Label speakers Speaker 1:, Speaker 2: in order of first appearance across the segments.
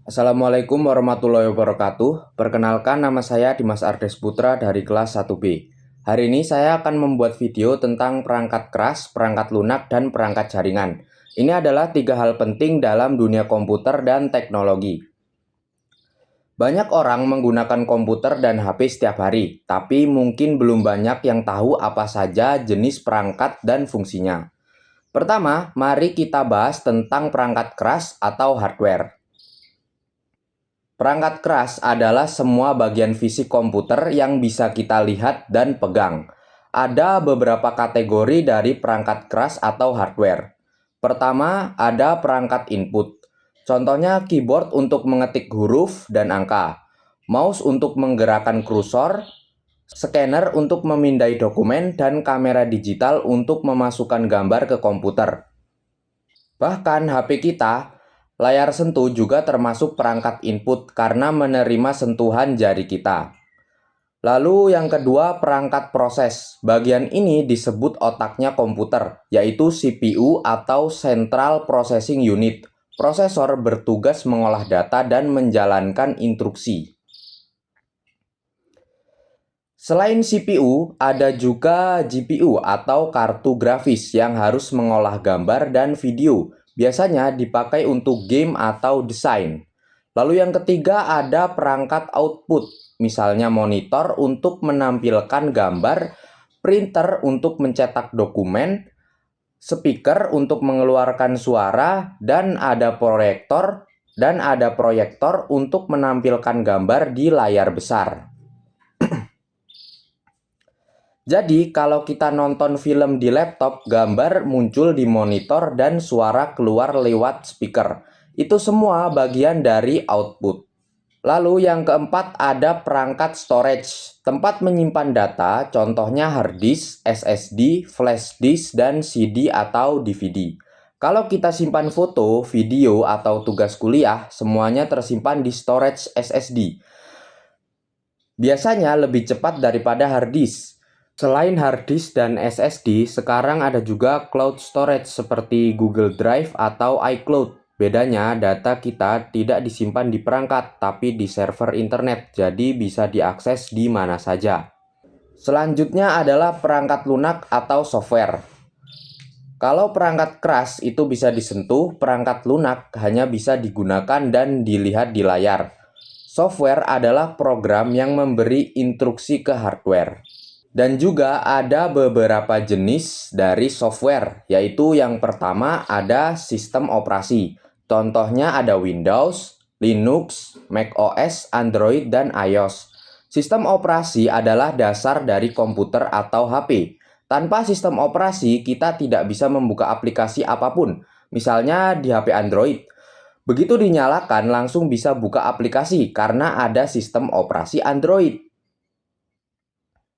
Speaker 1: Assalamualaikum warahmatullahi wabarakatuh. Perkenalkan, nama saya Dimas Ardes Putra dari kelas 1B. Hari ini saya akan membuat video tentang perangkat keras, perangkat lunak, dan perangkat jaringan. Ini adalah 3 hal penting dalam dunia komputer dan teknologi. Banyak orang menggunakan komputer dan HP setiap hari, tapi mungkin belum banyak yang tahu apa saja jenis perangkat dan fungsinya. Pertama, mari kita bahas tentang perangkat keras atau hardware. Perangkat keras adalah semua bagian fisik komputer yang bisa kita lihat dan pegang. Ada beberapa kategori dari perangkat keras atau hardware. Pertama, ada perangkat input. Contohnya keyboard untuk mengetik huruf dan angka, mouse untuk menggerakkan kursor, scanner untuk memindai dokumen, dan kamera digital untuk memasukkan gambar ke komputer. Bahkan HP kita, layar sentuh juga termasuk perangkat input karena menerima sentuhan jari kita. Lalu yang kedua, perangkat proses. Bagian ini disebut otaknya komputer, yaitu CPU atau Central Processing Unit. Prosesor bertugas mengolah data dan menjalankan instruksi. Selain CPU, ada juga GPU atau kartu grafis yang harus mengolah gambar dan video. Biasanya dipakai untuk game atau desain. Lalu yang ketiga ada perangkat output, misalnya monitor untuk menampilkan gambar, printer untuk mencetak dokumen, speaker untuk mengeluarkan suara, dan ada proyektor untuk menampilkan gambar di layar besar. Jadi, kalau kita nonton film di laptop, gambar muncul di monitor dan suara keluar lewat speaker. Itu semua bagian dari output. Lalu yang keempat ada perangkat storage, tempat menyimpan data, contohnya hard disk, SSD, flash disk, dan CD atau DVD. Kalau kita simpan foto, video, atau tugas kuliah, semuanya tersimpan di storage SSD. Biasanya lebih cepat daripada hard disk. Selain hard disk dan SSD, sekarang ada juga cloud storage seperti Google Drive atau iCloud. Bedanya, data kita tidak disimpan di perangkat, tapi di server internet, jadi bisa diakses di mana saja. Selanjutnya adalah perangkat lunak atau software. Kalau perangkat keras itu bisa disentuh, perangkat lunak hanya bisa digunakan dan dilihat di layar. Software adalah program yang memberi instruksi ke hardware. Dan juga ada beberapa jenis dari software, yaitu yang pertama ada sistem operasi. Contohnya ada Windows, Linux, macOS, Android, dan iOS. Sistem operasi adalah dasar dari komputer atau HP. Tanpa sistem operasi, kita tidak bisa membuka aplikasi apapun, misalnya di HP Android. Begitu dinyalakan, langsung bisa buka aplikasi karena ada sistem operasi Android.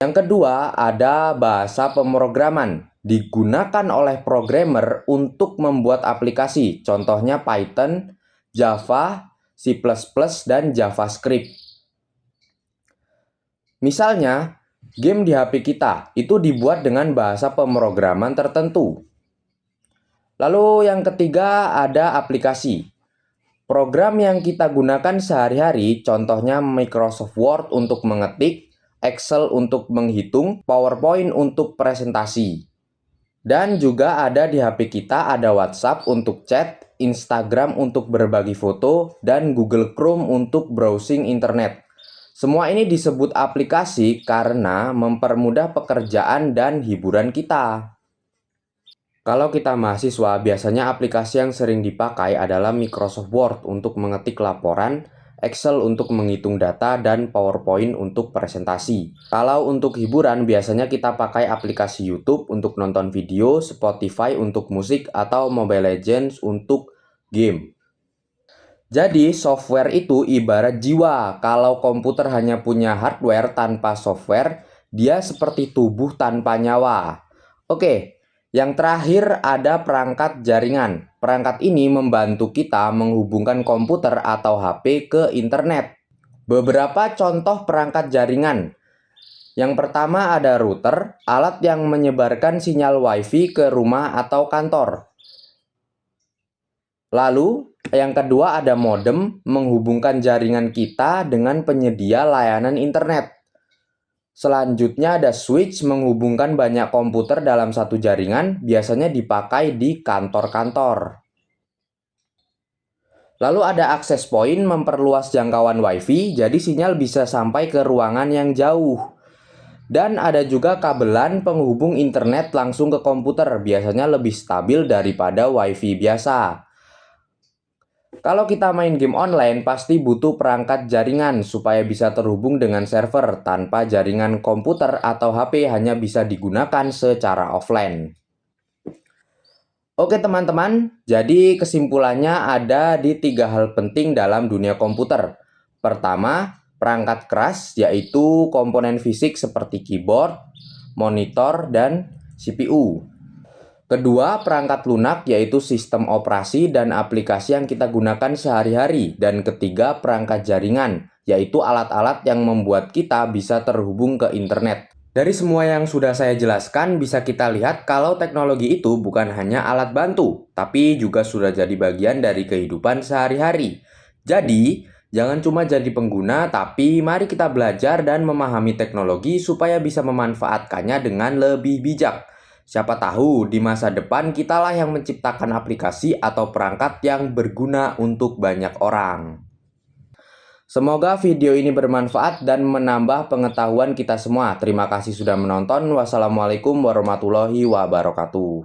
Speaker 1: Yang kedua, ada bahasa pemrograman. Digunakan oleh programmer untuk membuat aplikasi, contohnya Python, Java, C++, dan JavaScript. Misalnya, game di HP kita itu dibuat dengan bahasa pemrograman tertentu. Lalu yang ketiga ada aplikasi. Program yang kita gunakan sehari-hari, contohnya Microsoft Word untuk mengetik, Excel untuk menghitung, PowerPoint untuk presentasi. Dan juga ada di HP kita ada WhatsApp untuk chat, Instagram untuk berbagi foto, dan Google Chrome untuk browsing internet. Semua ini disebut aplikasi karena mempermudah pekerjaan dan hiburan kita. Kalau kita mahasiswa, biasanya aplikasi yang sering dipakai adalah Microsoft Word untuk mengetik laporan, Excel untuk menghitung data, dan PowerPoint untuk presentasi. Kalau untuk hiburan, biasanya kita pakai aplikasi YouTube untuk nonton video, Spotify untuk musik, atau Mobile Legends untuk game. Jadi, software itu ibarat jiwa. Kalau komputer hanya punya hardware tanpa software, dia seperti tubuh tanpa nyawa. Oke, yang terakhir ada perangkat jaringan. Perangkat ini membantu kita menghubungkan komputer atau HP ke internet. Beberapa contoh perangkat jaringan. Yang pertama ada router, alat yang menyebarkan sinyal WiFi ke rumah atau kantor. Lalu Yang kedua ada modem, menghubungkan jaringan kita dengan penyedia layanan internet. Selanjutnya ada switch, menghubungkan banyak komputer dalam satu jaringan, biasanya dipakai di kantor-kantor. Lalu ada access point, memperluas jangkauan WiFi, jadi sinyal bisa sampai ke ruangan yang jauh. Dan ada juga kabelan penghubung internet langsung ke komputer, biasanya lebih stabil daripada WiFi biasa. Kalau kita main game online, pasti butuh perangkat jaringan supaya bisa terhubung dengan server. Tanpa jaringan komputer atau HP hanya bisa digunakan secara offline. Oke teman-teman, jadi kesimpulannya ada di 3 hal penting dalam dunia komputer. Pertama, perangkat keras, yaitu komponen fisik seperti keyboard, monitor, dan CPU. Kedua, perangkat lunak, yaitu sistem operasi dan aplikasi yang kita gunakan sehari-hari. Dan ketiga, perangkat jaringan, yaitu alat-alat yang membuat kita bisa terhubung ke internet. Dari semua yang sudah saya jelaskan, bisa kita lihat kalau teknologi itu bukan hanya alat bantu, tapi juga sudah jadi bagian dari kehidupan sehari-hari. Jadi, jangan cuma jadi pengguna, tapi mari kita belajar dan memahami teknologi supaya bisa memanfaatkannya dengan lebih bijak. Siapa tahu di masa depan kitalah yang menciptakan aplikasi atau perangkat yang berguna untuk banyak orang. Semoga video ini bermanfaat dan menambah pengetahuan kita semua. Terima kasih sudah menonton. Wassalamualaikum warahmatullahi wabarakatuh.